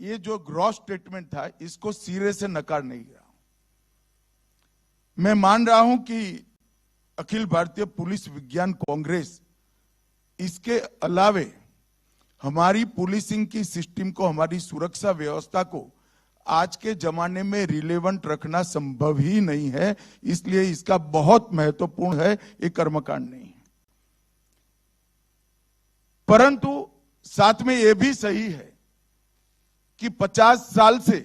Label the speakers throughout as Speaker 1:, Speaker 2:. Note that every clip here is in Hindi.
Speaker 1: ये जो ग्रॉस स्टेटमेंट था इसको सिरे से नकार नहीं रहा हूं। मैं मान रहा हूं कि अखिल भारतीय पुलिस विज्ञान कांग्रेस इसके अलावे हमारी पुलिसिंग की सिस्टम को, हमारी सुरक्षा व्यवस्था को आज के जमाने में रिलेवेंट रखना संभव ही नहीं है, इसलिए इसका बहुत महत्वपूर्ण है ये कर्मकांड नहीं है। परंतु साथ में यह भी सही है कि 50 साल से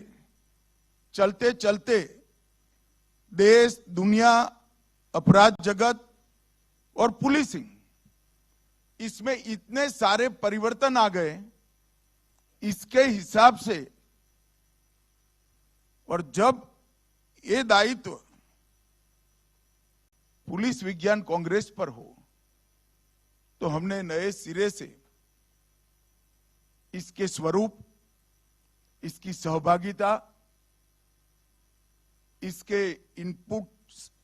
Speaker 1: चलते चलते देश, दुनिया, अपराध जगत और पुलिसिंग, इसमें इतने सारे परिवर्तन आ गए, इसके हिसाब से, और जब ये दायित्व पुलिस विज्ञान कांग्रेस पर हो तो हमने नए सिरे से इसके स्वरूप, इसकी सहभागिता, इसके इनपुट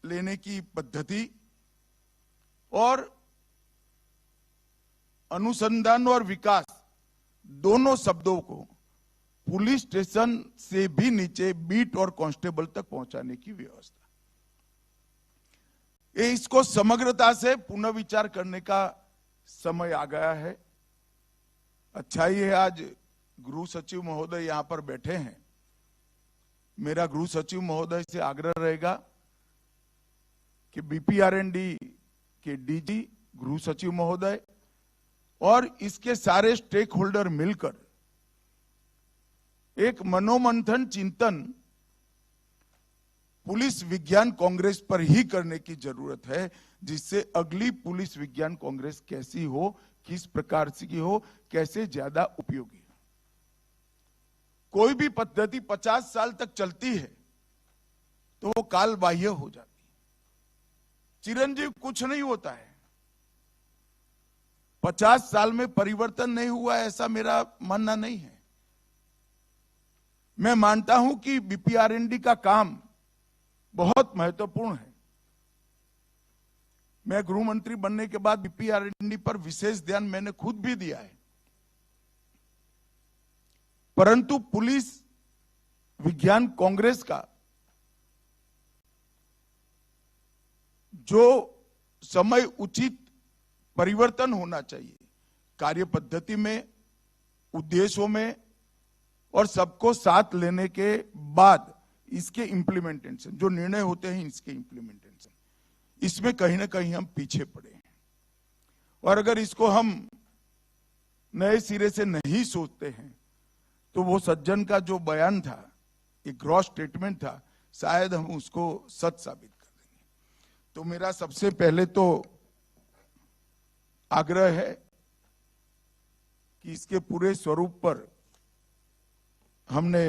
Speaker 1: लेने की पद्धति और अनुसंधान और विकास दोनों शब्दों को पुलिस स्टेशन से भी नीचे बीट और कांस्टेबल तक पहुंचाने की व्यवस्था, ये इसको समग्रता से पुनर्विचार करने का समय आ गया है। अच्छा ही है आज गृह सचिव महोदय यहां पर बैठे हैं। मेरा गृह सचिव महोदय से आग्रह रहेगा कि बीपीआरएनडी के डीजी, गृह सचिव महोदय और इसके सारे स्टेक होल्डर मिलकर एक मनोमंथन, चिंतन पुलिस विज्ञान कांग्रेस पर ही करने की जरूरत है, जिससे अगली पुलिस विज्ञान कांग्रेस कैसी हो, किस प्रकार की हो, कैसे ज्यादा उपयोगी हो। कोई भी पद्धति 50 साल तक चलती है तो वो काल बाह्य हो जाती है। चिरंजीव कुछ नहीं होता है। 50 साल में परिवर्तन नहीं हुआ ऐसा मेरा मानना नहीं है। मैं मानता हूं कि बीपीआरएनडी का काम बहुत महत्वपूर्ण है। मैं गृह मंत्री बनने के बाद बीपीआरएनडी पर विशेष ध्यान मैंने खुद भी दिया है, परंतु पुलिस विज्ञान कांग्रेस का जो समय उचित परिवर्तन होना चाहिए कार्य पद्धति में, उद्देश्यों में और सबको साथ लेने के बाद इसके इम्प्लीमेंटेशन, जो निर्णय होते हैं इसके इम्प्लीमेंटेशन, इसमें कहीं ना कहीं हम पीछे पड़े हैं। और अगर इसको हम नए सिरे से नहीं सोचते हैं तो वो सज्जन का जो बयान था, एक ग्रॉस स्टेटमेंट था, शायद हम उसको सच साबित कर देंगे। तो मेरा सबसे पहले तो आग्रह है कि इसके पूरे स्वरूप पर हमने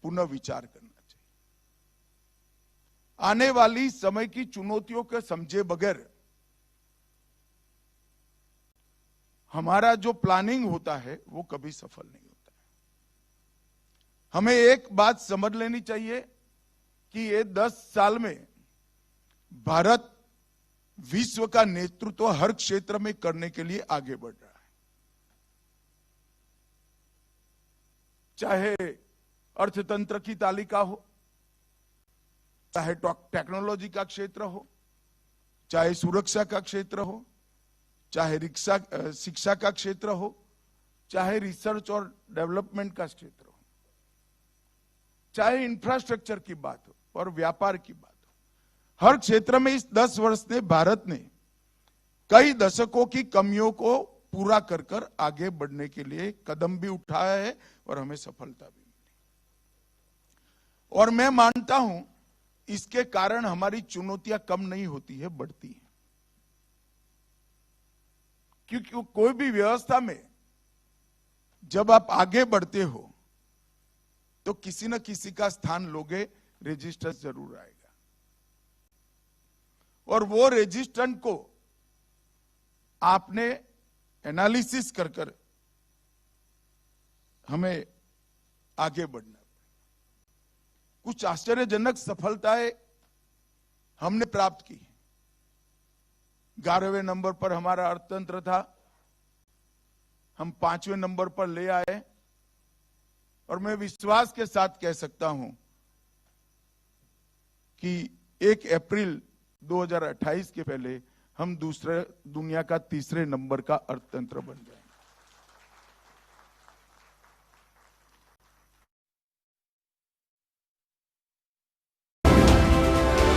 Speaker 1: पुनः विचार करना चाहिए। आने वाली समय की चुनौतियों को समझे बगैर हमारा जो प्लानिंग होता है वो कभी सफल नहीं होता है। हमें एक बात समझ लेनी चाहिए कि ये 10 साल में भारत विश्व का नेतृत्व हर क्षेत्र में करने के लिए आगे बढ़ रहा है। चाहे अर्थतंत्र की तालिका हो, चाहे टेक्नोलॉजी का क्षेत्र हो, चाहे सुरक्षा का क्षेत्र हो, चाहे शिक्षा का क्षेत्र हो, चाहे रिसर्च और डेवलपमेंट का क्षेत्र हो, चाहे इंफ्रास्ट्रक्चर की बात हो और व्यापार की बात हो, हर क्षेत्र में इस 10 वर्ष में भारत ने कई दशकों की कमियों को पूरा कर कर आगे बढ़ने के लिए कदम भी उठाया है और हमें सफलता भी मिली। और मैं मानता हूं इसके कारण हमारी चुनौतियां कम नहीं होती है, बढ़ती है। क्योंकि कोई भी व्यवस्था में जब आप आगे बढ़ते हो तो किसी न किसी का स्थान लोगे, रेजिस्टेंस जरूर आएगा और वो रेजिस्टेंस को आपने एनालिसिस कर कर हमें आगे बढ़ना। कुछ आश्चर्यजनक सफलताएं हमने प्राप्त की। 11वें नंबर पर हमारा अर्थतंत्र था, हम 5वें नंबर पर ले आए। और मैं विश्वास के साथ कह सकता हूं कि 1 अप्रैल 2028 के पहले हम दुनिया का तीसरे नंबर का अर्थतंत्र बन जाए।